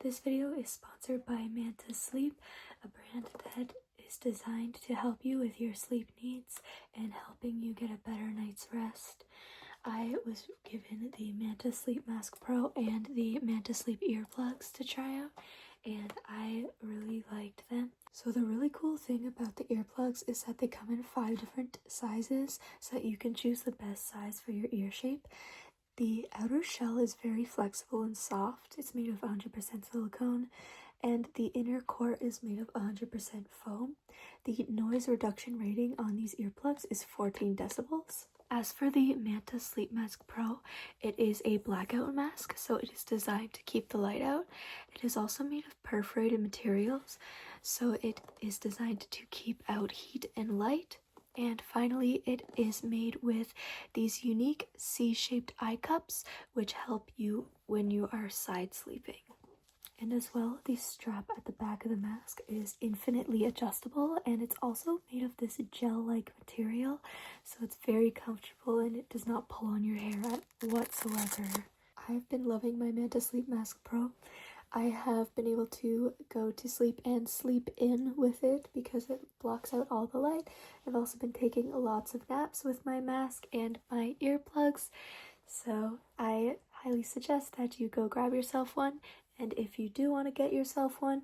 This video is sponsored by Manta Sleep, a brand that is designed to help you with your sleep needs and helping you get a better night's rest. I was given the Manta Sleep Mask Pro and the Manta Sleep earplugs to try out, and I really liked them. So the really cool thing about the earplugs is that they come in 5 different sizes so that you can choose the best size for your ear shape. The outer shell is very flexible and soft. It's made of 100% silicone, and the inner core is made of 100% foam. The noise reduction rating on these earplugs is 14 decibels. As for the Manta Sleep Mask Pro, it is a blackout mask, so it is designed to keep the light out. It is also made of perforated materials, so it is designed to keep out heat and light. And finally, it is made with these unique C-shaped eye cups, which help you when you are side sleeping. And as well, the strap at the back of the mask is infinitely adjustable, and it's also made of this gel-like material, so it's very comfortable and it does not pull on your hair whatsoever. I've been loving my Manta Sleep Mask Pro. I have been able to go to sleep and sleep in with it because it blocks out all the light. I've also been taking lots of naps with my mask and my earplugs, so I highly suggest that you go grab yourself one. And if you do want to get yourself one,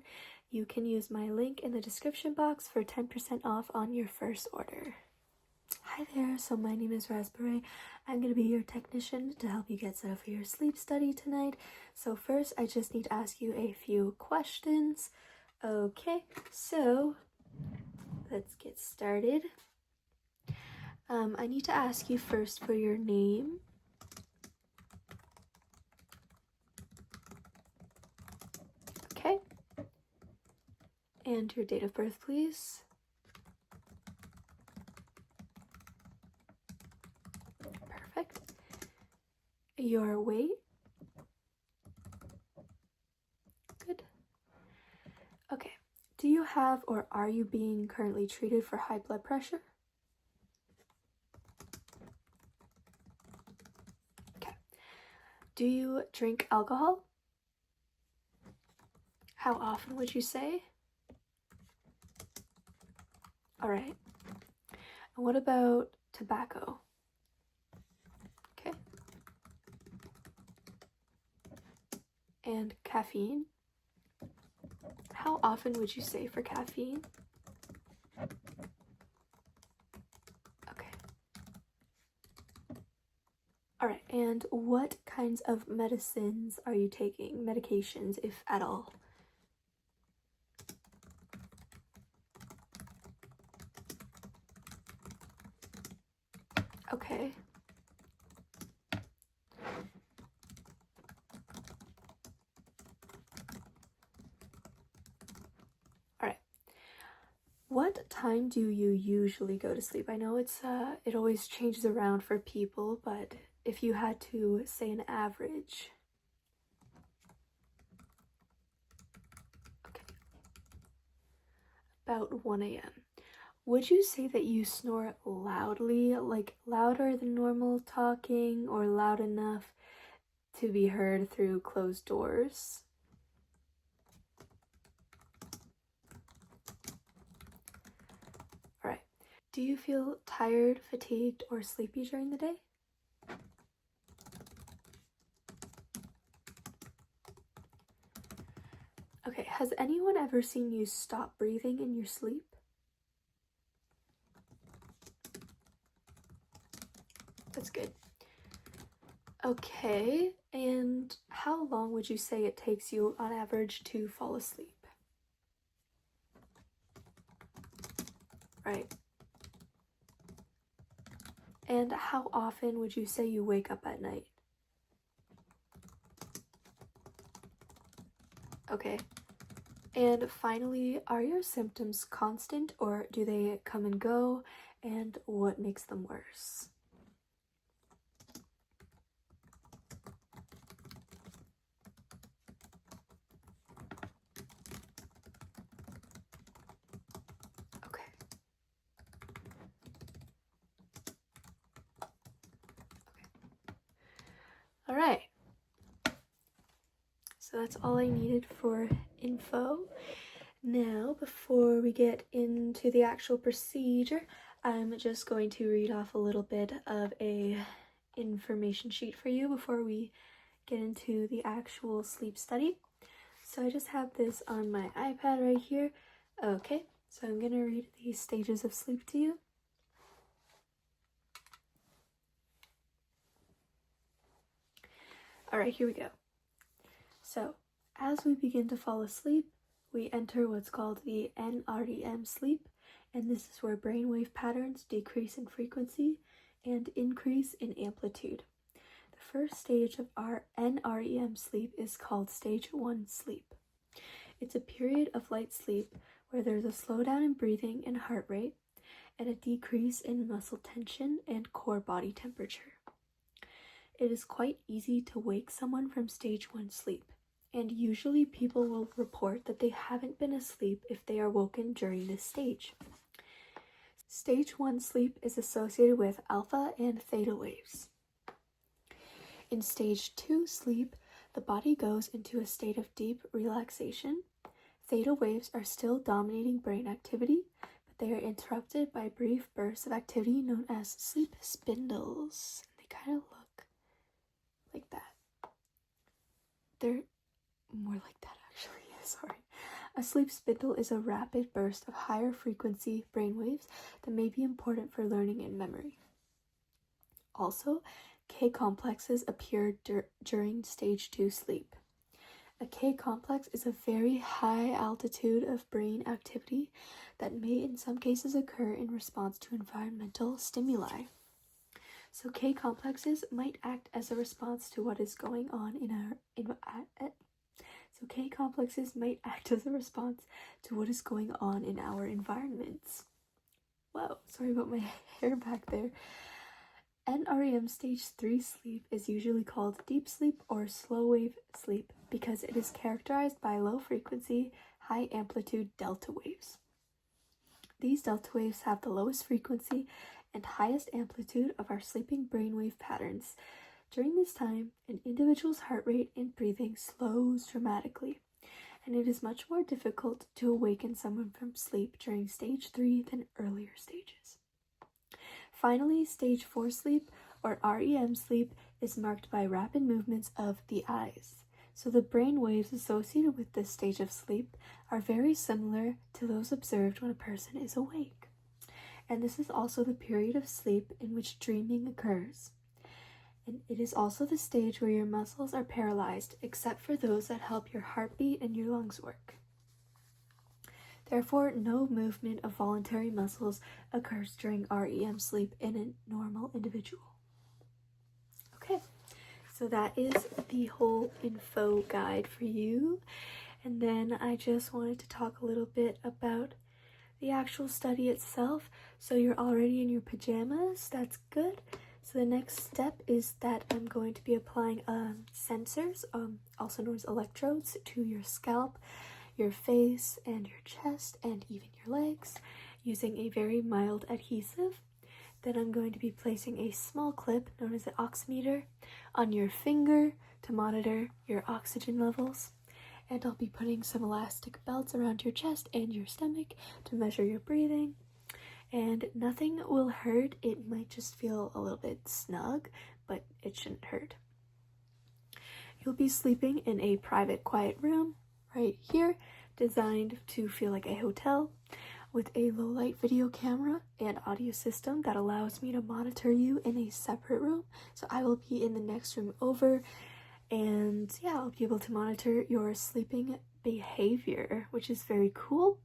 you can use my link in the description box for 10% off on your first order. Hi there, so my name is Raspberry. I'm going to be your technician to help you get set up for your sleep study tonight. So first, I just need to ask you a few questions. Okay, so let's get started. I need to ask you first for your name. Okay. And your date of birth, please. Perfect. Your weight. Good. Okay. Do you have or are you being currently treated for high blood pressure? Okay. Do you drink alcohol? How often would you say? All right. And what about tobacco? Okay. And caffeine? How often would you say for caffeine? Okay. All right. And what kinds of medicines are you taking? Medications, if at all? Okay. All right. What time do you usually go to sleep? I know it always changes around for people, but if you had to say an average. Okay. About 1 a.m. Would you say that you snore loudly, like louder than normal talking, or loud enough to be heard through closed doors? All right. Do you feel tired, fatigued, or sleepy during the day? Okay, has anyone ever seen you stop breathing in your sleep? That's good. Okay, and how long would you say it takes you on average to fall asleep? Right. And how often would you say you wake up at night? Okay. And finally, are your symptoms constant or do they come and go? And what makes them worse? Okay. All right. so that's all I needed for info. Now, before we get into the actual procedure, I'm just going to read off a little bit of a information sheet for you before we get into the actual sleep study. So I just have this on my iPad right here. Okay, so I'm going to read the stages of sleep to you. Alright, here we go. So, as we begin to fall asleep, we enter what's called the NREM sleep, and this is where brainwave patterns decrease in frequency and increase in amplitude. The first stage of our NREM sleep is called stage 1 sleep. It's a period of light sleep where there's a slowdown in breathing and heart rate, and a decrease in muscle tension and core body temperature. It is quite easy to wake someone from stage 1 sleep, and usually people will report that they haven't been asleep if they are woken during this stage. Stage 1 sleep is associated with alpha and theta waves. In stage 2 sleep, the body goes into a state of deep relaxation. Theta waves are still dominating brain activity, but they are interrupted by brief bursts of activity known as sleep spindles. They kind of look like that. They're more like that, actually. Sorry. A sleep spindle is a rapid burst of higher frequency brainwaves that may be important for learning and memory. Also, K-complexes appear during stage 2 sleep. A K-complex is a very high altitude of brain activity that may in some cases occur in response to environmental stimuli. So K-complexes might act as a response to what is going on in our K-complexes might act as a response to what is going on in our environments. Whoa, sorry about my hair back there. NREM stage 3 sleep is usually called deep sleep or slow wave sleep because it is characterized by low frequency, high amplitude delta waves. These delta waves have the lowest frequency and highest amplitude of our sleeping brainwave patterns. During this time, an individual's heart rate and breathing slows dramatically, and it is much more difficult to awaken someone from sleep during stage 3 than earlier stages. Finally, stage 4 sleep, or REM sleep, is marked by rapid movements of the eyes. So the brain waves associated with this stage of sleep are very similar to those observed when a person is awake. And this is also the period of sleep in which dreaming occurs. And it is also the stage where your muscles are paralyzed, except for those that help your heartbeat and your lungs work. Therefore, no movement of voluntary muscles occurs during REM sleep in a normal individual. Okay, so that is the whole info guide for you. And then I just wanted to talk a little bit about the actual study itself. So you're already in your pajamas, that's good. So the next step is that I'm going to be applying sensors, also known as electrodes, to your scalp, your face, and your chest, and even your legs, using a very mild adhesive. Then I'm going to be placing a small clip, known as the oximeter, on your finger to monitor your oxygen levels. And I'll be putting some elastic belts around your chest and your stomach to measure your breathing. And nothing will hurt. It might just feel a little bit snug, but it shouldn't hurt. You'll be sleeping in a private, quiet room right here, designed to feel like a hotel, with a low-light video camera and audio system that allows me to monitor you in a separate room. So I will be in the next room over, and yeah, I'll be able to monitor your sleeping behavior, which is very cool.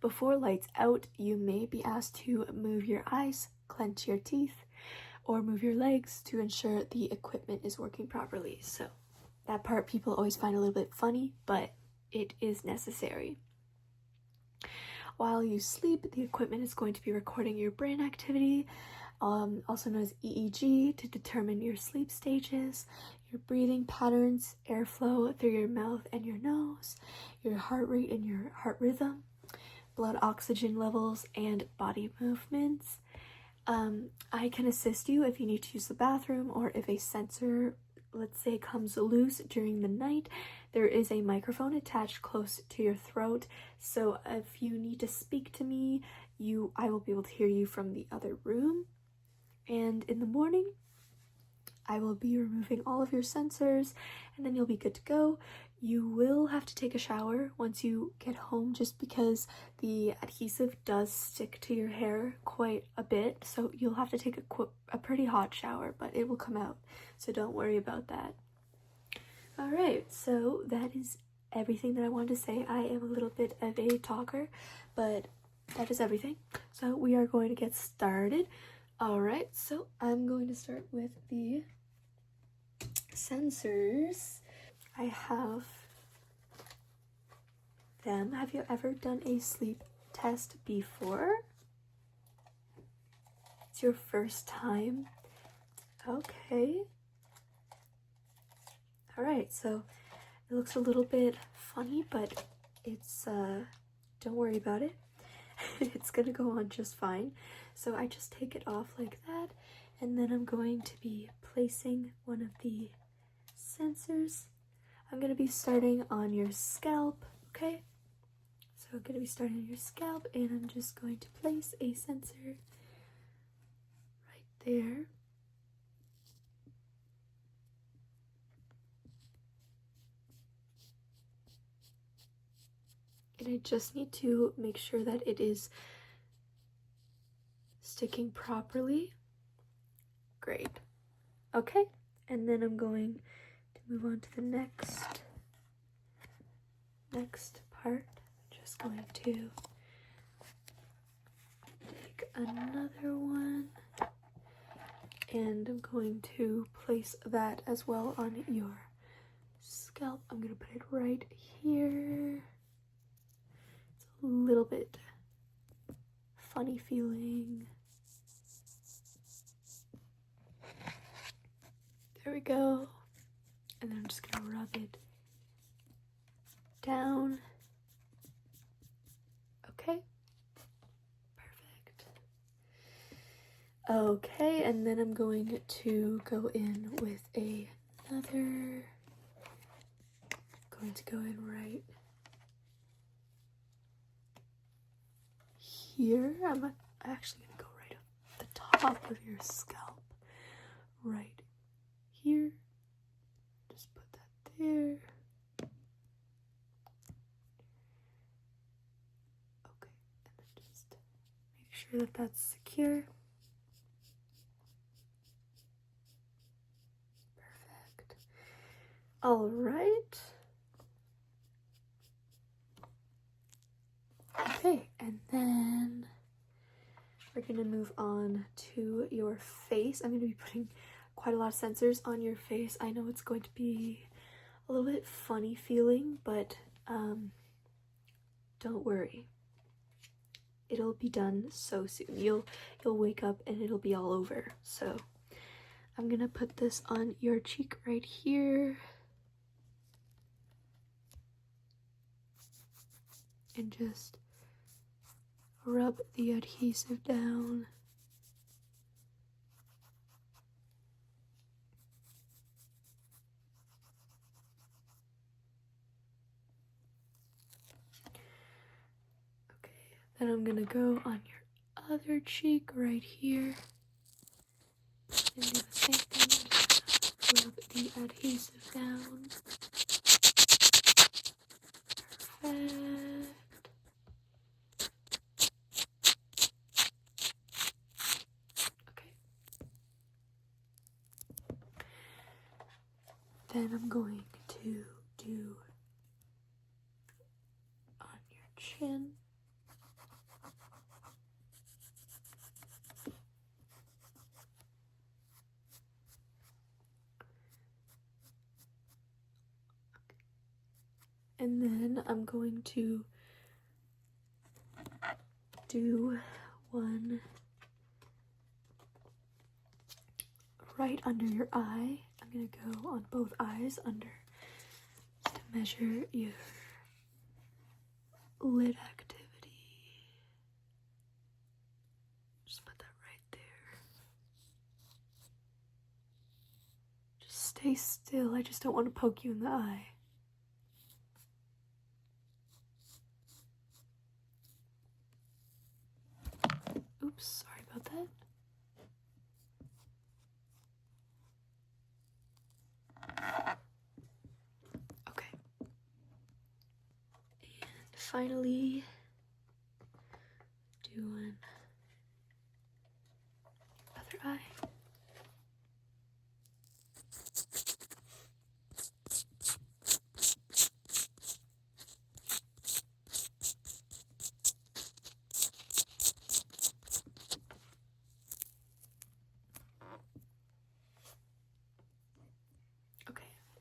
Before lights out, you may be asked to move your eyes, clench your teeth, or move your legs to ensure the equipment is working properly. So that part people always find a little bit funny, but it is necessary. While you sleep, the equipment is going to be recording your brain activity, also known as EEG, to determine your sleep stages, your breathing patterns, airflow through your mouth and your nose, your heart rate and your heart rhythm, blood oxygen levels, and body movements. I can assist you if you need to use the bathroom or if a sensor let's say, comes loose during the night, there is a microphone attached close to your throat, so if you need to speak to me, I will be able to hear you from the other room. And in the morning, I will be removing all of your sensors, and then you'll be good to go. You will have to take a shower once you get home, just because the adhesive does stick to your hair quite a bit, so you'll have to take a pretty hot shower, but it will come out, so don't worry about that. Alright, so that is everything that I wanted to say. I am a little bit of a talker, but that is everything. So we are going to get started. Alright, so I'm going to start with the sensors. I have them. Have you ever done a sleep test before? It's your first time? Okay. Alright, so it looks a little bit funny, but it's, don't worry about it. It's gonna go on just fine. So I just take it off like that, and then I'm going to be placing one of the sensors. I'm gonna be starting on your scalp, okay? So I'm gonna be starting on your scalp, and I'm just going to place a sensor right there. And I just need to make sure that it is sticking properly. Great. Okay, and then I'm going to move on to the next part. I'm just going to take another one, and I'm going to place that as well on your scalp. I'm gonna put it right here. It's a little bit funny feeling. There we go. And then I'm just gonna rub it down. Okay. Perfect. Okay, and then I'm going to go in with another. Going to go in right here. I'm actually gonna go right up the top of your scalp. Right here. Just put that there. Okay, and then just make sure that that's secure. Perfect. All right. Okay, and then we're gonna move on to your face. I'm gonna be putting quite a lot of sensors on your face. I know it's going to be a little bit funny feeling, but don't worry. It'll be done so soon. You'll wake up and it'll be all over. So I'm gonna put this on your cheek right here. And just rub the adhesive down. Okay, then I'm gonna go on your other cheek right here and do the same thing. Just rub the adhesive down. Perfect. Okay. Then I'm going to do on your chin. And then I'm going to do one right under your eye. I'm gonna go on both eyes under to measure your lid activity. Just put that right there. Just Stay still. I just don't want to poke you in the eye. Oops, sorry about that. Okay. And finally, doing other eye.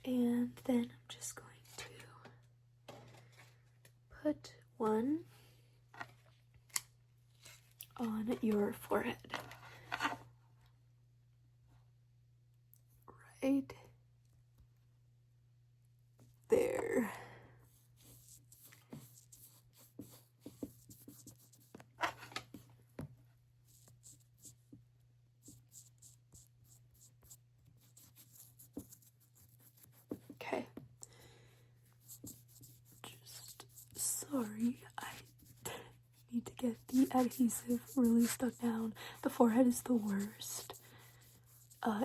And then I'm just going to put one on your forehead. Right there. Okay. Just sorry, I need to get the adhesive really stuck down. The forehead is the worst.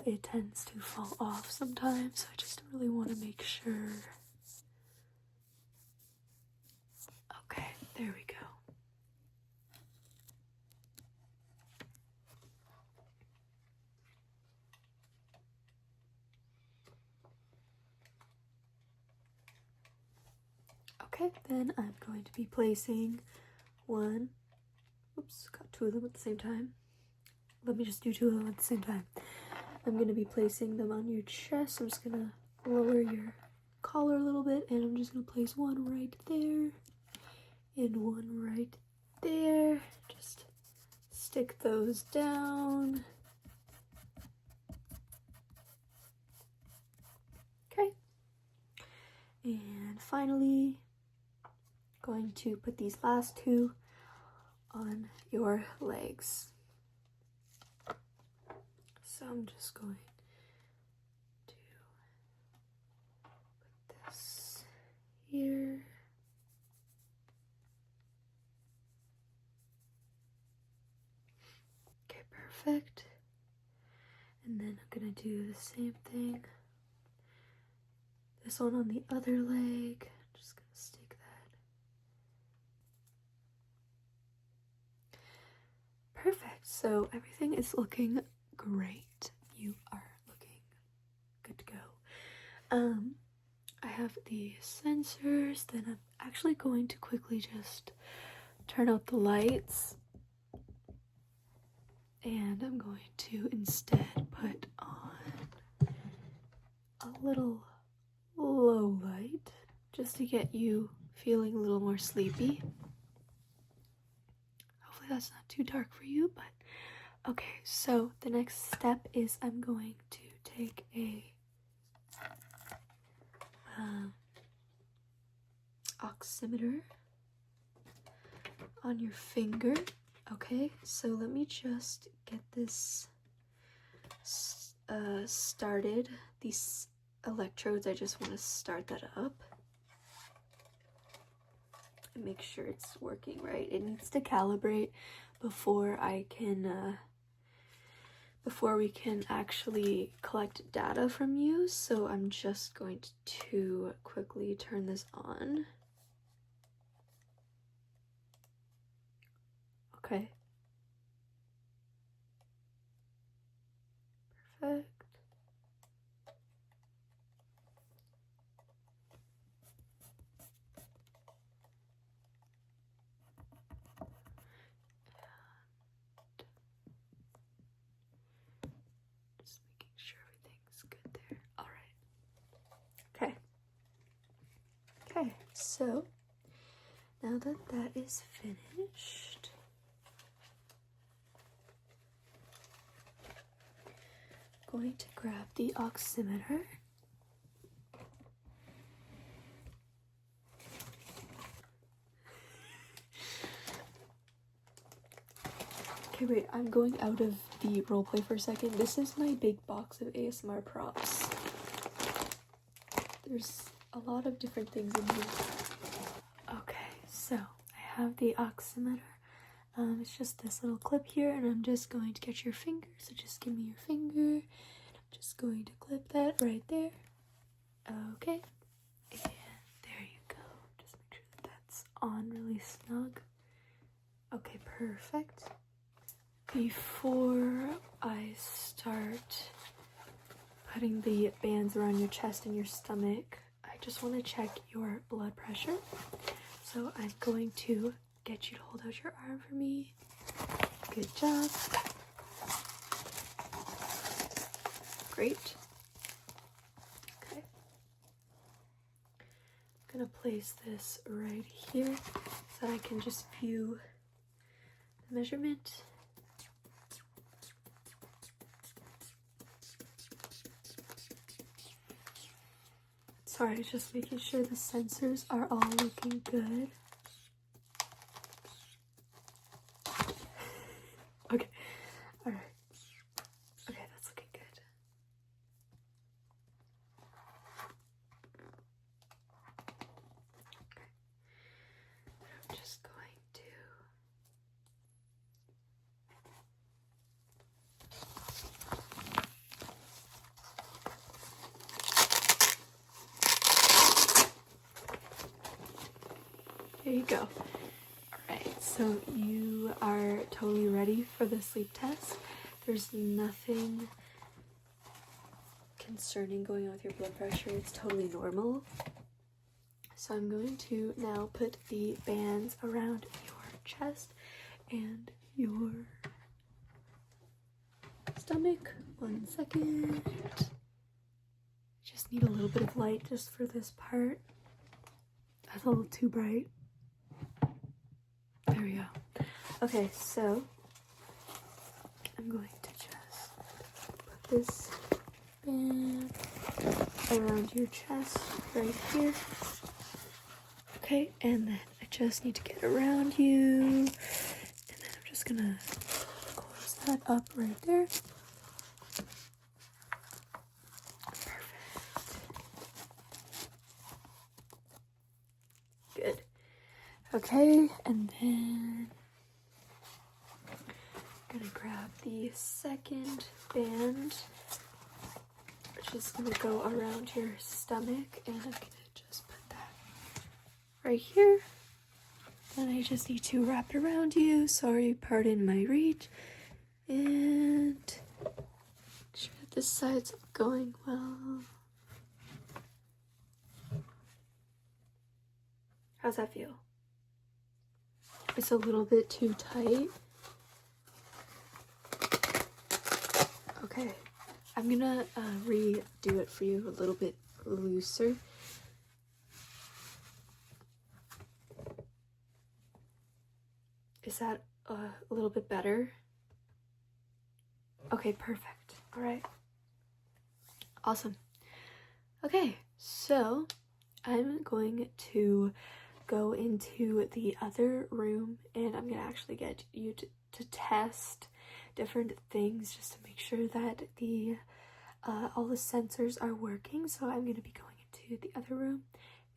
It tends to fall off sometimes, so I just really want to make sure. Okay, there we go. Okay, then I'm going to be placing one. Oops, got two of them at the same time. Let me just do two of them at the same time. I'm going to be placing them on your chest. I'm just going to lower your collar a little bit, and I'm just going to place one right there and one right there. Just stick those down. Okay. And finally, going to put these last two on your legs. So I'm just going to put this here. Okay, perfect. And then I'm gonna do the same thing. This one on the other leg. I'm just gonna stick that. Perfect. So everything is looking great. You are looking good to go. I have the sensors. Then I'm actually going to quickly just turn out the lights. And I'm going to instead put on a little low light just to get you feeling a little more sleepy. Hopefully that's not too dark for you, but okay, so the next step is I'm going to take a oximeter on your finger. Okay, so let me just get this started. These electrodes, I just want to start that up and make sure it's working right. It needs to calibrate before we can actually collect data from you. So I'm just going to quickly turn this on. Okay. Perfect. Just making sure everything's good there. All right. Okay. Okay, so now that that is finished, I'm going to grab the oximeter. Okay, wait, I'm going out of the roleplay for a second. This is my big box of ASMR props. There's a lot of different things in here. Okay, so I have the oximeter. It's just this little clip here, and I'm just going to get your finger. So just give me your finger. And I'm just going to clip that right there. Okay, and there you go. Just make sure that that's on really snug. Okay, perfect. Before I start putting the bands around your chest and your stomach, I just want to check your blood pressure. So I'm going to get you to hold out your arm for me. Good job. Great. Okay. I'm gonna place this right here so that I can just view the measurement. Sorry, just making sure the sensors are all looking good. Okay, all right. Okay, that's looking good. Okay, I'm just going to there you go. All right, so you are totally ready for the sleep test. There's nothing concerning going on with your blood pressure. It's totally normal. So I'm going to now put the bands around your chest and your stomach. 1 second. Just need a little bit of light just for this part. That's a little too bright. There we go. Okay, so I'm going to just put this band around your chest right here. Okay, and then I just need to get around you. And then I'm just gonna close that up right there. Good. Okay, and then I'm gonna grab the second band, which is gonna go around your stomach, and I'm gonna just put that right here. Then I just need to wrap it around you. Sorry, pardon my reach. And make sure that this side's going well. How's that feel? It's a little bit too tight. Okay, I'm gonna redo it for you a little bit looser. Is that a little bit better? Okay, perfect. All right. Awesome. Okay, so I'm going to go into the other room, and I'm gonna actually get you to test different things just to make sure that the all the sensors are working. So I'm gonna be going into the other room,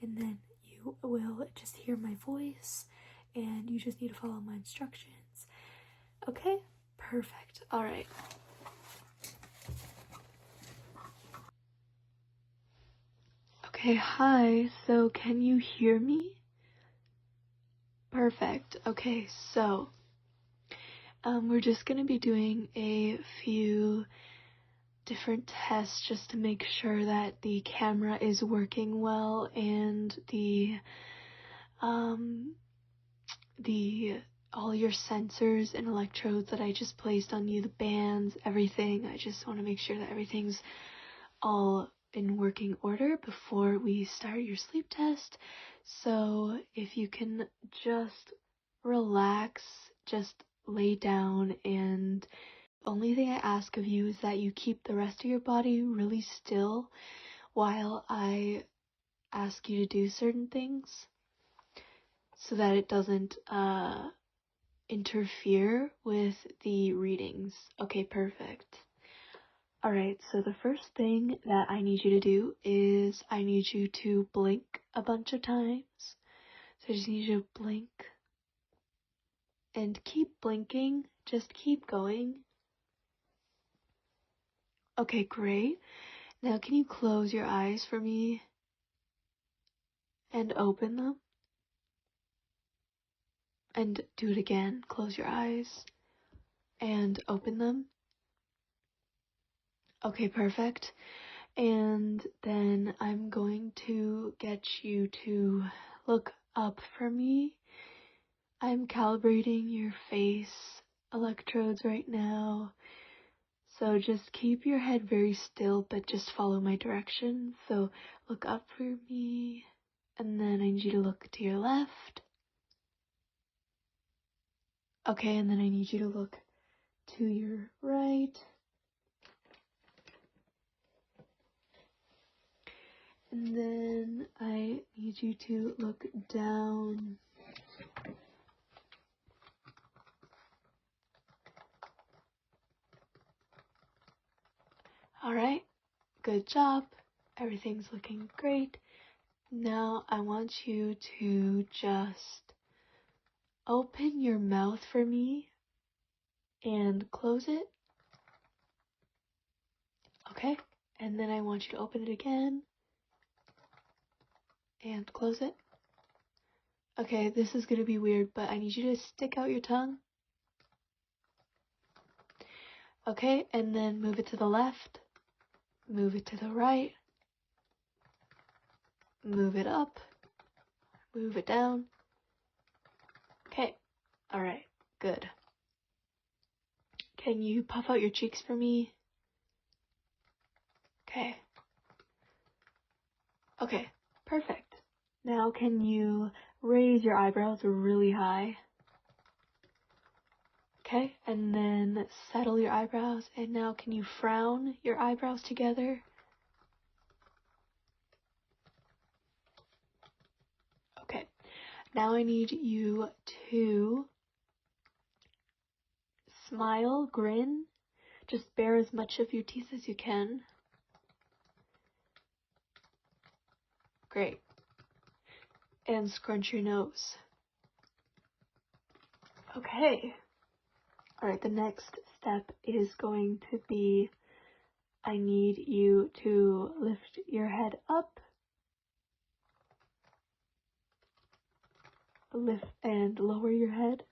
and then you will just hear my voice, and you just need to follow my instructions. Okay, perfect. All right. Okay, hi. So can you hear me? Perfect. Okay, so we're just going to be doing a few different tests just to make sure that the camera is working well, and all your sensors and electrodes that I just placed on you, the bands, everything. I just want to make sure that everything's all in working order before we start your sleep test. So if you can just relax, just lay down, and the only thing I ask of you is that you keep the rest of your body really still while I ask you to do certain things, so that it doesn't interfere with the readings. Okay, perfect. Alright, so the first thing that I need you to do is I need you to blink a bunch of times. So I just need you to blink. And keep blinking. Just keep going. Okay, great. Now can you close your eyes for me? And open them. And do it again. Close your eyes. And open them. Okay, perfect. And then I'm going to get you to look up for me. I'm calibrating your face electrodes right now. So just keep your head very still, but just follow my direction. So look up for me. And then I need you to look to your left. Okay, and then I need you to look to your right. And then I need you to look down. Alright, good job. Everything's looking great. Now I want you to just open your mouth for me and close it. Okay, and then I want you to open it again and close it. Okay, this is gonna be weird, but I need you to stick out your tongue. Okay, and then move it to the left, move it to the right, move it up, move it down. Okay, alright, good. Can you puff out your cheeks for me? Okay. Okay, perfect. Now can you raise your eyebrows really high? Okay, and then settle your eyebrows, and now can you frown your eyebrows together? Okay, now I need you to smile, grin, just bare as much of your teeth as you can. Great. And scrunch your nose. Okay. Alright, the next step is going to be I need you to lift your head up. Lift and lower your head.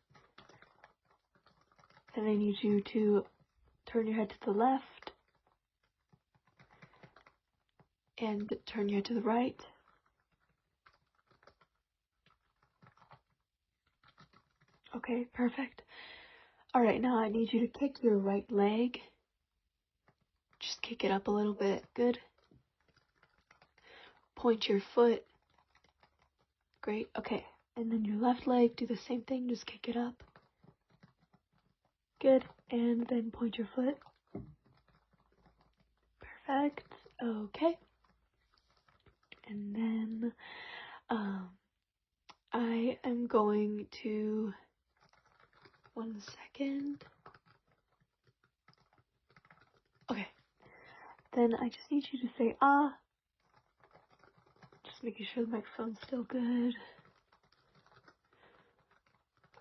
And I need you to turn your head to the left. And turn your head to the right. Okay, perfect. Alright, now I need you to kick your right leg. Just kick it up a little bit. Good. Point your foot. Great. Okay. And then your left leg, do the same thing. Just kick it up. Good. And then point your foot. Perfect. Okay. And then I am going to 1 second. Okay. Then I just need you to say ah. Just making sure the microphone's still good.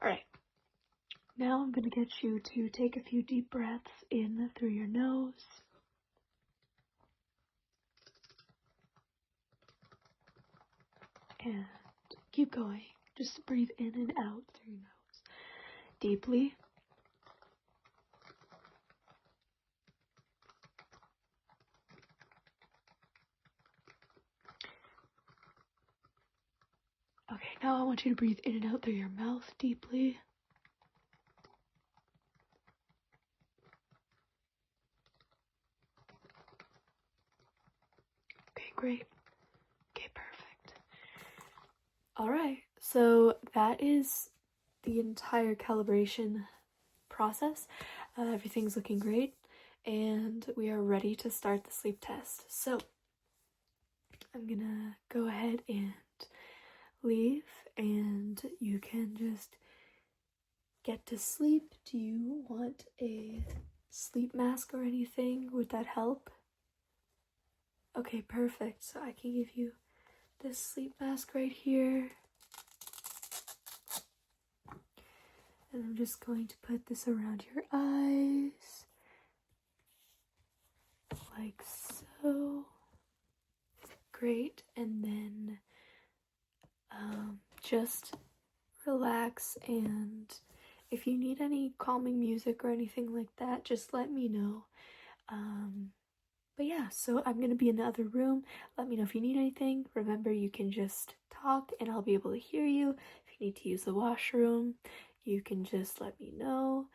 Alright. Now I'm going to get you to take a few deep breaths in through your nose. And keep going. Just breathe in and out through your nose. Deeply. Okay, now I want you to breathe in and out through your mouth deeply. Okay, great. Okay, perfect. Alright, so that is the entire calibration process. Everything's looking great, and we are ready to start the sleep test. So, I'm gonna go ahead and leave, and you can just get to sleep. Do you want a sleep mask or anything? Would that help? Okay, perfect. So I can give you this sleep mask right here. And I'm just going to put this around your eyes. Like so. Great. And then just relax, and if you need any calming music or anything like that, just let me know. But yeah, so I'm gonna be in the other room. Let me know if you need anything. Remember, you can just talk and I'll be able to hear you. If you need to use the washroom, you can just let me know.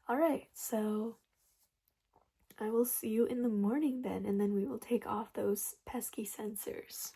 Alright, so I will see you in the morning then, and then we will take off those pesky sensors.